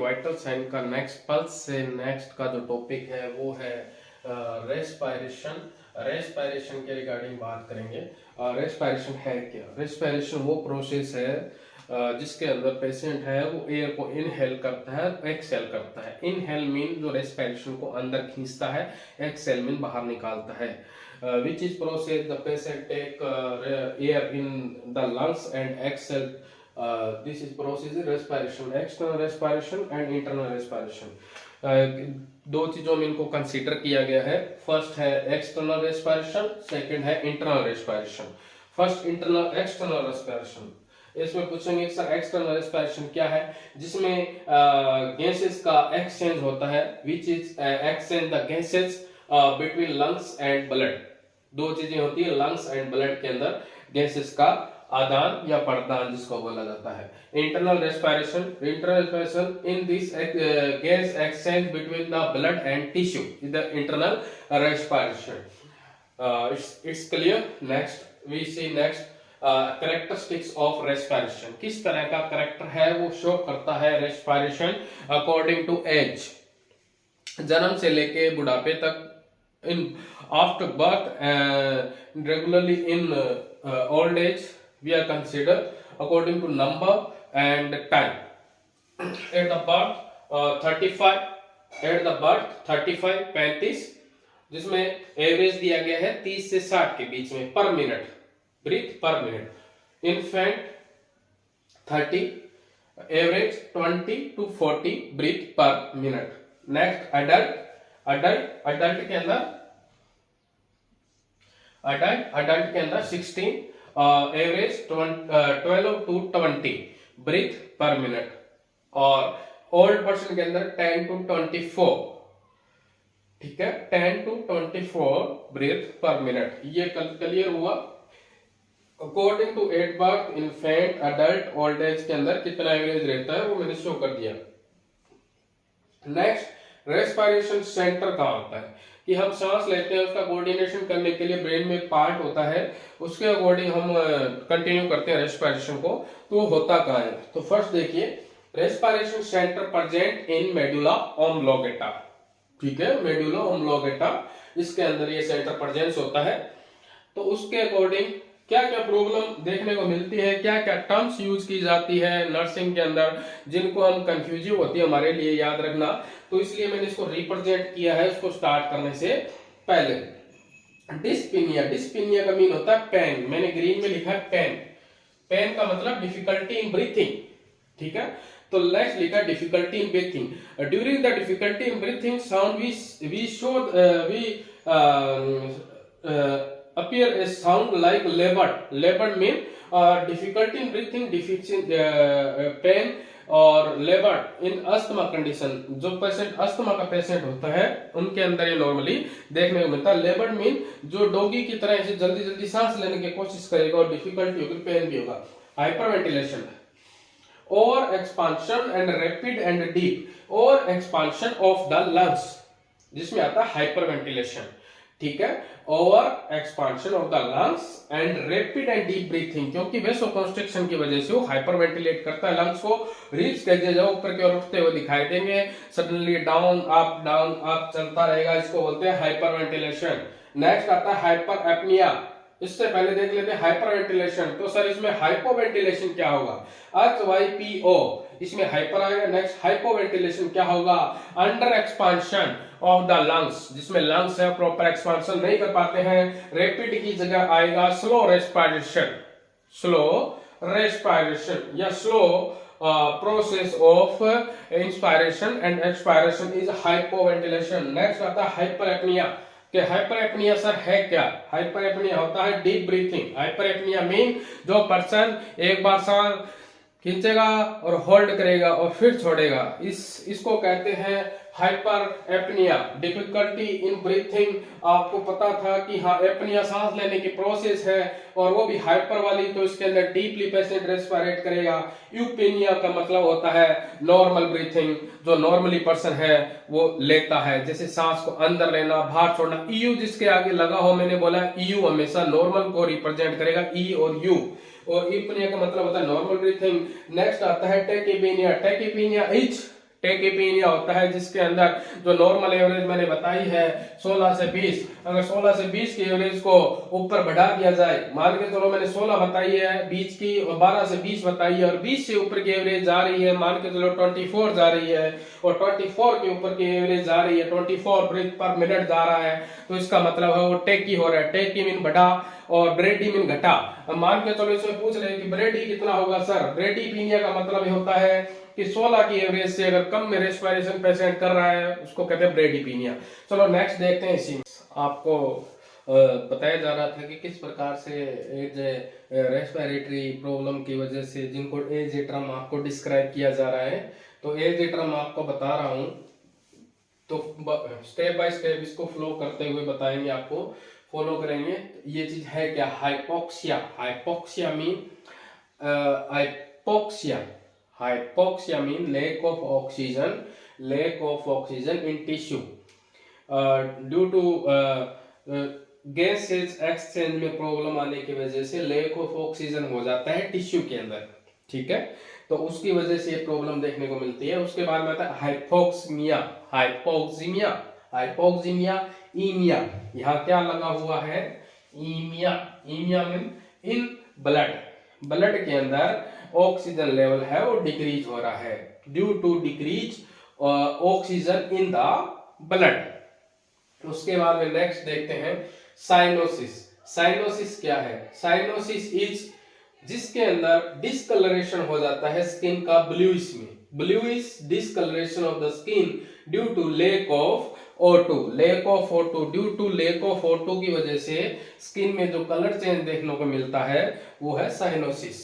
Vital sign का next pulse से next का जो टॉपिक है वो है रेस्पायरेशन। रेस्पायरेशन के रिगार्डिंग बात करेंगे। रेस्पायरेशन है क्या? रेस्पायरेशन वो प्रोसेस है जिसके अंदर पेशेंट है वो एयर को इनहेल करता है, एक्सहेल करता है। इनहेल मीन जो रेस्पायरेशन को अंदर खींचता है, एक्सहेल मीन बाहर निकालता है। which is process the patient take air in the lungs and exhale. This is process respiration, external respiration and internal respiration. दो चीजों में इनको कंसीडर किया गया है। फर्स्ट है एक्सटर्नल रेस्पिरेशन, सेकंड है internal respiration. First internal external respiration, इसमें पूछेंगे सर एक्सटर्नल रेस्पिरेशन क्या है? जिसमें गैसेस का एक्सचेंज होता है, which is exchange the gases between lungs and blood. दो चीजें होती है लंग्स एंड ब्लड के अंदर, गैसेस का आदान या प्रदान जिसको बोला जाता है। Internal respiration, in this gas exchange between the blood and tissue is the internal respiration. It's clear. Next we see next characteristics of respiration. किस तरह का कैरेक्टर है वो शो करता है रेस्पिरेशन अकॉर्डिंग टू एज। जन्म से लेके बुढ़ापे तक, in after birth, regularly in old age, we are considered according to number and time. At the birth 35, at the birth 35 35, जिसमें एवरेज दिया गया है 30 से 60 के बीच में per minute breath per minute. Infant 30, average 20 to 40 breath per minute. Next adult के अंदर 16, average 12 to 20 breath per minute. और ओल्ड पर्सन के अंदर 10 to 24, ठीक है, 10 to 24 ब्रीथ पर मिनट। ये क्लियर हुआ। According to at birth, infant, adult, old age के अंदर कितना एवरेज रहता है वो मैंने शो कर दिया। नेक्स्ट, रेस्पिरेशन सेंटर कहाँ होता है? कि हम सांस लेते हैं उसका कोऑर्डिनेशन करने के लिए ब्रेन में पार्ट होता है, उसके अकॉर्डिंग हम कंटिन्यू करते हैं रेस्पिरेशन को। तो होता कहाँ है? तो फर्स्ट देखिए, respiration centre present in medulla oblongata. ठीक है, मेडुला ऑब्लोंगेटा, इसके अंदर ये सेंटर प्रेजेंस होता है। तो उसके अकॉर्डिंग क्या क्या प्रॉब्लम देखने को मिलती है, क्या क्या टर्म्स यूज की जाती है नर्सिंग के अंदर, जिनको हम कंफ्यूजिव होती है हमारे लिए याद रखना। तो इसलिए मैंने इसको रिप्रेजेंट किया है इसको स्टार्ट करने से पहले। डिस्पिनिया, डिस्पिनिया का मीन होता है पेन। मैंने ग्रीन में लिखा है पेन। पेन का मतलब डिफिकल्टी इन ब्रीथिंग, ठीक है। तो नेक्स्ट लिखा difficulty in breathing. During the difficulty in breathing sound we show appear a sound like labored mean difficulty in breathing, deficient pain और labored in asthma condition। जो patient asthma का patient होता है उनके अंदर ये नॉर्मली देखने को मिलता है। labored mean जो डॉगी की तरह ऐसे जल्दी जल्दी सांस लेने की कोशिश करेगा और डिफिकल्टी होगी, पेन भी होगा। Hyperventilation, over expansion and rapid and deep, over expansion of the lungs जिसमें आता है हाइपरवेंटिलेशन, ठीक है। Over expansion of the lungs and rapid and deep breathing, क्योंकि वेसोकंस्ट्रिक्शन की वजह से वो हाइपरवेंटिलेट करता है लंग्स को। रिब्स कैसे जाओ ऊपर की ओर उठते हुए दिखाई देंगे, सडनली डाउन अप चलता रहेगा, इसको बोलते हैं हाइपरवेंटिलेशन। नेक्स्ट आता है हाइपर एपनिया। इससे पहले देख लेते हैं हाइपरवेंटिलेशन। तो सर इसमें हाइपोवेंटिलेशन क्या होगा? HYPO, इसमें हाइपर आएगा। नेक्स्ट हाइपोवेंटिलेशन क्या होगा? Under expansion of the lungs, जिसमें लंग्स है प्रॉपर एक्सपांशन नहीं कर पाते हैं। रैपिड की जगह आएगा स्लो रेस्पिरेशन, स्लो रेस्पिरेशन या slow process of inspiration and expiration is hypoventilation. Next आता है हाइपर एपनिया। कि हाइपर एपनिया सर है क्या? हाइपर एपनिया होता है deep breathing. Hyper apnoea mean जो पर्सन एक बार सांस खींचेगा और होल्ड करेगा और फिर छोड़ेगा, इसको कहते हैं hyper apnoea. Difficulty in breathing, आपको पता था कि हाँ एपनिया सांस लेने की प्रोसेस है और वो भी हाइपर वाली, तो इसके अंदर डीपली पेशेंट रेस्पिरेट करेगा। यूपेनिया का मतलब होता है नॉर्मल ब्रीथिंग, जो नॉर्मली पर्सन है वो लेता है, जैसे सांस को अंदर लेना बाहर छोड़ना। ईयू जिसके आगे लगा हो, मैंने बोला ईयू हमेशा नॉर्मल को रिप्रेजेंट करेगा, ई और यू। और यूपेनिया का मतलब होता है नॉर्मल ब्रीथिंग। नेक्स्ट आता है टेकिपेनिया। टेकिपेनिया इज टेकीपीनिया होता है जिसके अंदर जो नॉर्मल एवरेज मैंने बताई है 16 से 20, अगर 16 से 20 की एवरेज को ऊपर बढ़ा दिया जाए, मान के चलो मैंने 16 बताई है बीच की और 12 से 20 बताई है और 20 से ऊपर की एवरेज जा रही है, मान के चलो 24 जा रही है और 24 के ऊपर की एवरेज जा रही है, 24 ब्रीथ पर मिनट जा रहा है, तो इसका मतलब है वो टेकी हो रहा है। टेकी मीन बढ़ा और ब्रेडी मीन घटा। अब मान के चलो इसमें पूछ रहे हैं कि ब्रेडी कितना होगा सर, ब्रेडीपीनिया का मतलब ये होता है कि 16 की एवरेज से अगर कम में रेस्पिरेशन पेशेंट कर रहा है उसको कहते हैं ब्रेडीपीनिया। चलो नेक्स्ट देखते हैं। इसी आपको बताया जा रहा था कि किस प्रकार से एज रेस्पिरेटरी प्रॉब्लम की वजह से जिनको एज टर्म आपको डिस्क्राइब किया जा रहा है, तो एज टर्म आपको बता रहा हूं, तो स्टेप बाय स्टेप इसको फ्लो करते हुए बताएंगे, आपको फॉलो करेंगे। ये चीज है क्या, hypoxia. Hypoxia mean hypoxia mean lack of oxygen, lack of oxygen in tissue due to gases exchange में प्रॉब्लम आने की वजह से लैक ऑफ ऑक्सीजन हो जाता है टिश्यू के अंदर, ठीक है, तो उसकी वजह से ये प्रॉब्लम देखने को मिलती है। उसके बाद में आता है हाइपोक्सीमिया। हाइपोक्सीमिया, हाइपोक्सीमिया, ईमिया, यहाँ क्या लगा हुआ है, ईमिया। ईमिया मीन इन ब्लड, ब्लड के अंदर ऑक्सीजन लेवल है वो डिक्रीज हो रहा है due to decrease oxygen in the blood. उसके बाद में नेक्स्ट देखते हैं साइनोसिस। साइनोसिस क्या है, साइनोसिस इज जिसके अंदर डिस्कलरेशन हो जाता है स्किन का ब्लूइश में, bluish discoloration of the skin due to lack of O2, lack of O2, due to lack of O2 की वजह से स्किन में जो कलर चेंज देखने को मिलता है वो है cyanosis.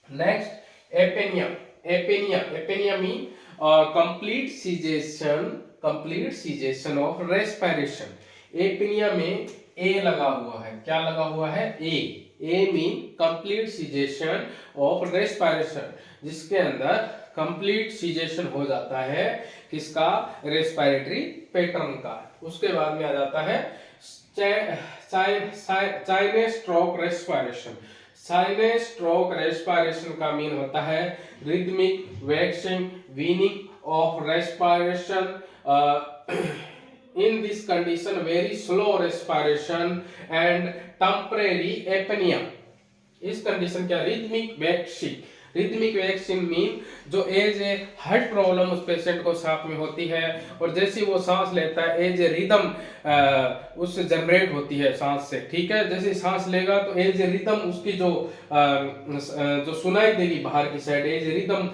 Next apnoea. Apnoea, apnoea mean complete cessation, complete cessation of respiration. Apnoea में ए लगा हुआ है, क्या लगा हुआ है, A mean complete cessation of respiration, जिसके अंदर कंप्लीट सीजेशन हो जाता है किसका, रेस्पिरेटरी पैटर्न का। उसके बाद में आ जाता है sinus stroke respiration. Sinus stroke respiration का मीन होता है rhythmic waxing weaning of respiration. In this condition, very slow respiration and temporary apnea. इस कंडीशन क्या, rhythmic waxing. Rhythmic waxing mean जो एज ए हार्ट प्रॉब्लम उस patient को साथ में होती है और जैसे वो सांस लेता है एज ए रिदम उससे जनरेट होती है सांस से, ठीक है, जैसे सांस लेगा तो एज ए रिदम उसकी जो सुनाई देगी बाहर की side, as a rhythm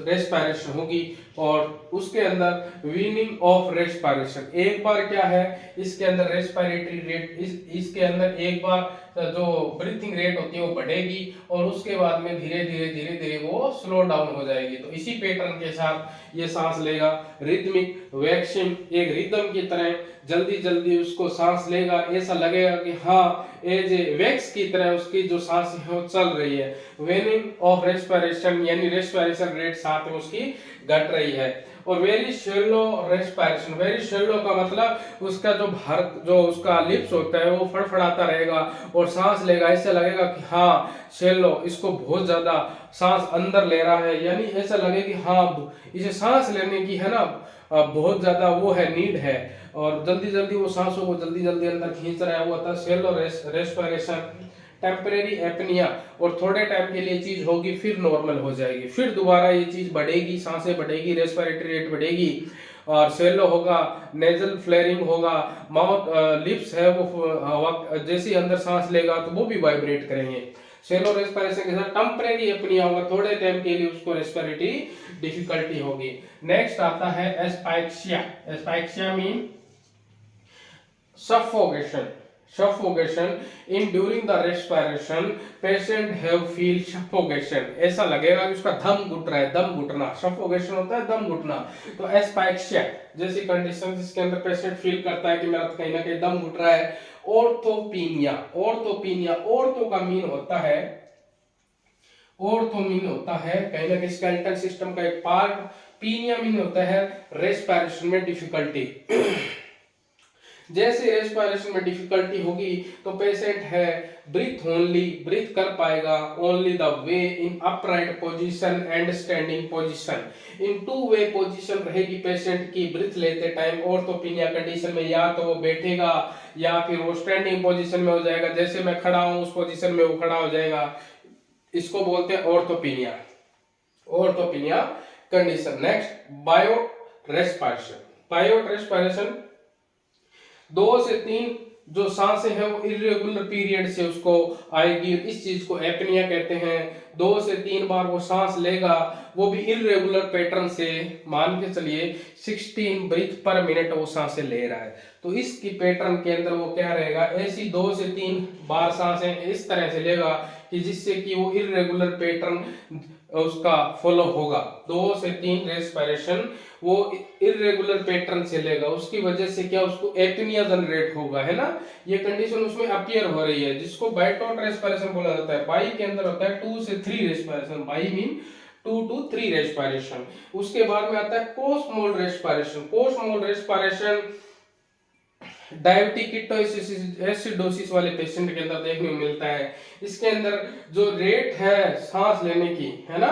respiration होगी और उसके अंदर वीनिंग ऑफ रेस्पिरेशन। एक बार क्या है इसके अंदर रेस्पिरेटरी रेट, इसके अंदर एक बार जो ब्रीथिंग रेट होती है वो बढ़ेगी और उसके बाद में धीरे धीरे वो स्लो डाउन हो जाएगी। तो इसी पैटर्न के साथ ये सांस लेगा, रिदमिक वैक्सिंग, एक रिदम की तरह जल्दी जल्दी उसको सांस लेगा, ऐसा लगेगा कि हाँ एज ए वैक्स की तरह उसकी जो सांस है वो चल रही है। वेनिंग ऑफ रेस्पिरेशन यानी रेस्पिरेशन रेट साथ में उसकी घट रही है। और very shallow respiration, very shallow का मतलब उसका जो उसका लिप्स होता है वो फड़फड़ाता रहेगा और सांस लेगा, ऐसा लगेगा कि हाँ शेलो, इसको बहुत ज्यादा सांस अंदर ले रहा है, यानी ऐसा लगे कि हाँ इसे सांस लेने की है ना बहुत ज्यादा वो है, नीड है और जल्दी जल्दी वो सांसों को जल्दी जल्दी अंदर खींच रहा है, वो होता है शेलो रेस्पिरेशन। टेम्परेरी एपनिया, और थोड़े टाइम के लिए चीज होगी फिर नॉर्मल हो जाएगी, फिर दोबारा ये चीज बढ़ेगी, सांसें बढ़ेगी, रेस्पिरेटरी रेट बढ़ेगी और सेलो होगा, नेजल फ्लेयरिंग होगा, माउथ लिप्स है वो जैसे ही अंदर सांस लेगा तो वो भी वाइब्रेट करेंगे। सेलो रेस्पिरेशन के साथ टेम्परेरी एपनिया होगा, थोड़े टाइम के लिए उसको रेस्पिरेटरी डिफिकल्टी होगी। नेक्स्ट आता है asphyxia. Asphyxia mean suffocation. Suffocation in during the respiration patient have feel suffocation, ऐसा लगेगा कि उसका दम घुट रहा है, दम घुटना, suffocation होता है दम घुटना। तो एस्पाइक्सिया जैसी कंडीशन जिसके अंदर पेशेंट फील करता है कि मेरा कहीं ना कहीं दम घुट रहा है। ऑर्थोपीनिया, ऑर्थोपीनिया, ऑर्थो का मीन होता है, ऑर्थो मीन होता है कहीं ना कहीं स्केलेटल सिस्टम का एक पार्ट, पीनिया मीन होता है रेस्पिरेशन में डिफिकल्टी। जैसे रेस्पिरेशन में डिफिकल्टी होगी तो पेशेंट है ब्रीथ ओनली, ब्रीथ कर पाएगा only the way in upright position and standing position. In two way position रहेगी पेशेंट की ब्रीथ लेते टाइम। ऑर्थोपेनिया कंडीशन में या तो वो बैठेगा या फिर वो स्टैंडिंग पोजीशन में हो जाएगा, जैसे मैं खड़ा हूं उस पोजीशन में वो खड़ा हो जाएगा। इसको बोलते हैं orthopnoea, orthopnoea condition. Next Biot respiration. Biot respiration 2 से 3 जो सांसें हैं वो इरेगुलर पीरियड से उसको आएगी, इस चीज को एपनिया कहते हैं। 2 से 3 बार वो सांस लेगा, वो भी इरेगुलर पैटर्न से। मान के चलिए 16 ब्रीथ पर मिनट वो सांसें ले रहा है, तो इसकी पैटर्न के अंदर वो क्या रहेगा, ऐसी 2 से 3 बार सांसें इस तरह से लेगा कि जिससे कि वो इरेगुलर पैटर्न उसका फॉलो होगा। 2 से 3 रेस्पिरेशन वो इरेगुलर पैटर्न से लेगा, उसकी वजह से क्या उसको एपनिया जनरेट होगा, है ना। ये कंडीशन उसमें अपीयर हो रही है, जिसको बाइटोट रेस्पिरेशन बोला जाता है। बाई के अंदर होता है 2 से 3 respiration, by mean 2 to 3 respiration. उसके बाद में आता है post mould respiration. Post mould respiration diabetic acidosis वाले पेशेंट के अंदर देखने को मिलता है। इसके अंदर जो रेट है सांस लेने की, है ना,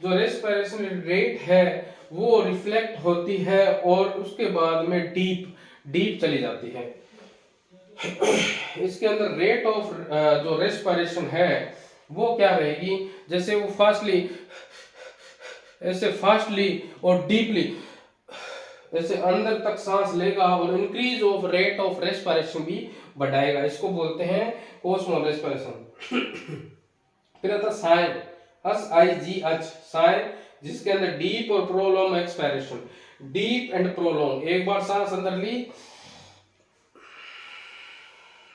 जो रेस्पिरेशन रेट है वो रिफ्लेक्ट होती है और उसके बाद में डीप चली जाती है। इसके अंदर रेट ऑफ जो रेस्पिरेशन है वो क्या रहेगी, जैसे वो फास्टली, ऐसे फास्टली और डीपली ऐसे अंदर तक सांस लेगा और increase of rate of respiration भी बढ़ाएगा। इसको बोलते हैं पोस्ट मोल्ड रेस्पिरेशन। फिर आता साइन, SIGH साइन, जिसके अंदर डीप और prolong expiration. Deep and prolong, एक बार सांस अंदर ली,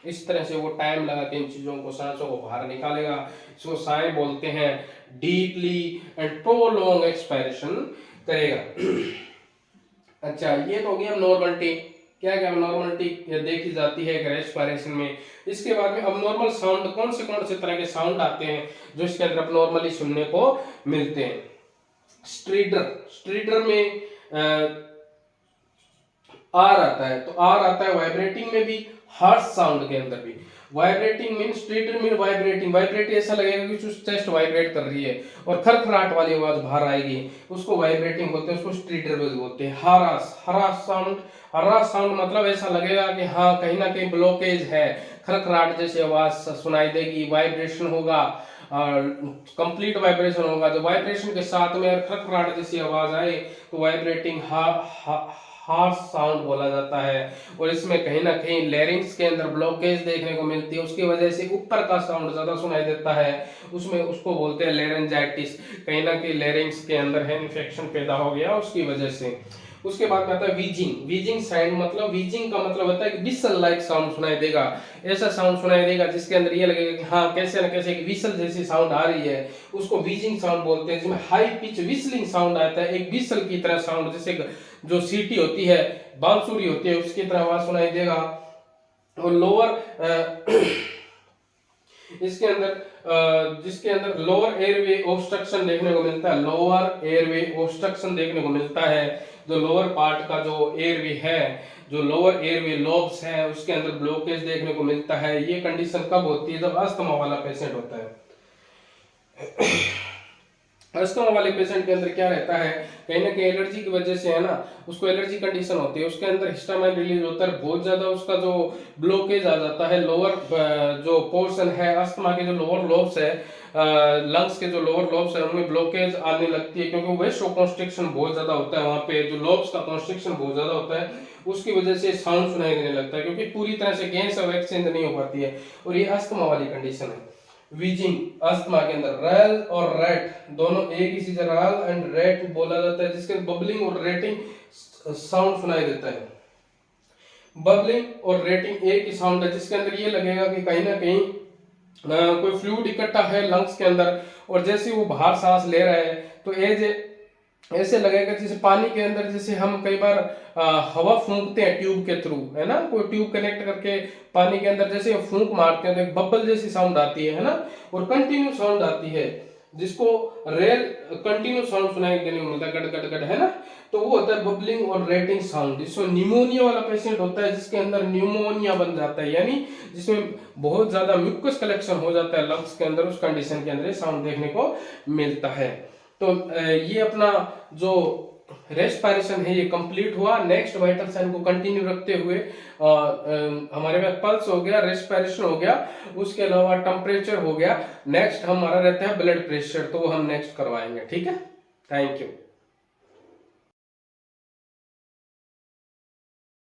इस तरह से वो टाइम लगा के इन चीजों को, सांसों को बाहर निकालेगा। इसको साइन बोलते हैं। डीपली एंड प्रोलॉन्ग एक्सपायरेशन करेगा। अच्छा, ये तो हो गया नॉर्मलिटी। क्या क्या नॉर्मलिटी देखी जाती है रेस्पिरेशन में। इसके बाद में अब नॉर्मल साउंड, कौन से तरह के साउंड आते हैं जो इसके अंदर अब नॉर्मली सुनने को मिलते हैं। स्ट्रीडर में आर आता है, तो आर आता है वाइब्रेटिंग में भी, हार्श साउंड के अंदर भी। Vibrating mean, stridor mean vibrating, vibrate ऐसा लगेगा कि चेस्ट वाइब्रेट कर रही है और खरखराहट वाली आवाज बाहर आएगी, उसको वाइब्रेटिंग बोलते हैं, उसको स्ट्रीडर बोलते हैं। हरास साउंड मतलब ऐसा लगेगा कि हाँ कहीं ना कहीं ब्लॉकेज है, खरखराहट जैसी आवाज सुनाई देगी, वाइब्रेशन होगा, कंप्लीट वाइब्रेशन होगा। जब वाइब्रेशन के साथ में खरखराहट जैसी आवाज आए तो वाइब्रेटिंग हार्श साउंड बोला जाता है। और इसमें कहीं ना कहीं लैरिंग्स के अंदर ब्लॉकेज देखने को मिलती है, उसकी वजह से ऊपर का साउंड ज्यादा सुनाई देता है, उसमें उसको बोलते हैं लैरेंजाइटिस। कहीं ना कहीं लैरिंग्स के अंदर है इन्फेक्शन पैदा हो गया उसकी वजह से। उसके बाद में आता है वीजिंग। वीजिंग साउंड मतलब, वीजिंग का मतलब होता है कि विसल लाइक साउंड सुनाई देगा, ऐसा साउंड सुनाई देगा जिसके अंदर ये लगेगा कि हाँ कैसे न कैसे एक विसल जैसी साउंड आ रही है, उसको वीजिंग साउंड बोलते हैं। जिसमें हाई पिच विसलिंग साउंड आता है, एक विसल की तरह साउंड, जैसे जो सीटी होती है, बांसुरी होती है, उसकी तरह आवाज सुनाई देगा। और लोअर इसके अंदर जिसके अंदर लोअर एयरवे ऑब्स्ट्रक्शन देखने को मिलता है, लोअर एयरवे ऑब्स्ट्रक्शन देखने को मिलता है। जो लोअर पार्ट का जो एयरवे है, जो लोअर एयरवे लोब्स है, उसके अंदर ब्लॉकेज देखने को मिलता है। ये कंडीशन कब होती है, जब अस्थमा वाला पेशेंट होता है। अस्थमा वाले पेशेंट के अंदर क्या रहता है, कहीं ना कहीं एलर्जी की वजह से, है ना, उसको एलर्जी कंडीशन होती है, उसके अंदर हिस्टामाइन रिलीज होता है, बहुत ज्यादा उसका जो ब्लॉकेज आ जाता है। लोअर जो पोर्शन है अस्थमा के, जो लोअर लोब्स है, लंग्स के जो लोअर लोब्स है, उनमें ब्लॉकेज आने लगती है, क्योंकि वेस्ो कॉन्स्ट्रिक्शन बहुत ज्यादा होता है, वहां पे जो लोब्स का कॉन्स्ट्रिक्शन बहुत ज्यादा होता है, उसकी वजह से साउंड सुनाई देने लगता है, क्योंकि पूरी तरह से गैस और एक्सचेंज नहीं हो पाती है। और ये अस्थमा वाली कंडीशन है। वीजिंग अस्थमा के अंदर रैल और रैट दोनों एक ही चीज, रैल एंड रैट बोला जाता है, जिसके बबलिंग और रेटिंग साउंड सुनाई देता है। बबलिंग और रेटिंग एक ही साउंड है, जिसके अंदर ये लगेगा कि कहीं ना कहीं कोई फ्लूइड इकट्ठा है लंग्स के अंदर, और जैसे वो बाहर सांस ले रहा है तो ऐसे लगेगा जैसे पानी के अंदर, जैसे हम कई बार हवा फूंकते हैं ट्यूब के थ्रू, है ना, कोई ट्यूब कनेक्ट करके पानी के अंदर जैसे फूंक मारते हैं तो एक बबल जैसी साउंड आती है ना, और कंटिन्यू साउंड आती है। जिसको रेल कंटिन्यू साउंड सुनाई देने को मिलता है, गड़ गड़ गड़, है ना, तो वो होता है बबलिंग और रेटिंग साउंड। जिसको निमोनिया वाला पेशेंट होता है, जिसके अंदर न्यूमोनिया बन जाता है, यानी जिसमें बहुत ज्यादा म्यूकस कलेक्शन हो जाता है लंग्स के अंदर, उस कंडीशन के अंदर साउंड देखने को मिलता है। तो ये अपना जो रेस्पिरेशन है ये कंप्लीट हुआ। नेक्स्ट वाइटल साइन को कंटिन्यू रखते हुए हमारे पास पल्स हो गया, रेस्पिरेशन हो गया, उसके अलावा टेम्परेचर हो गया। नेक्स्ट हमारा रहता है ब्लड प्रेशर, तो वो हम नेक्स्ट करवाएंगे, ठीक है। Thank you.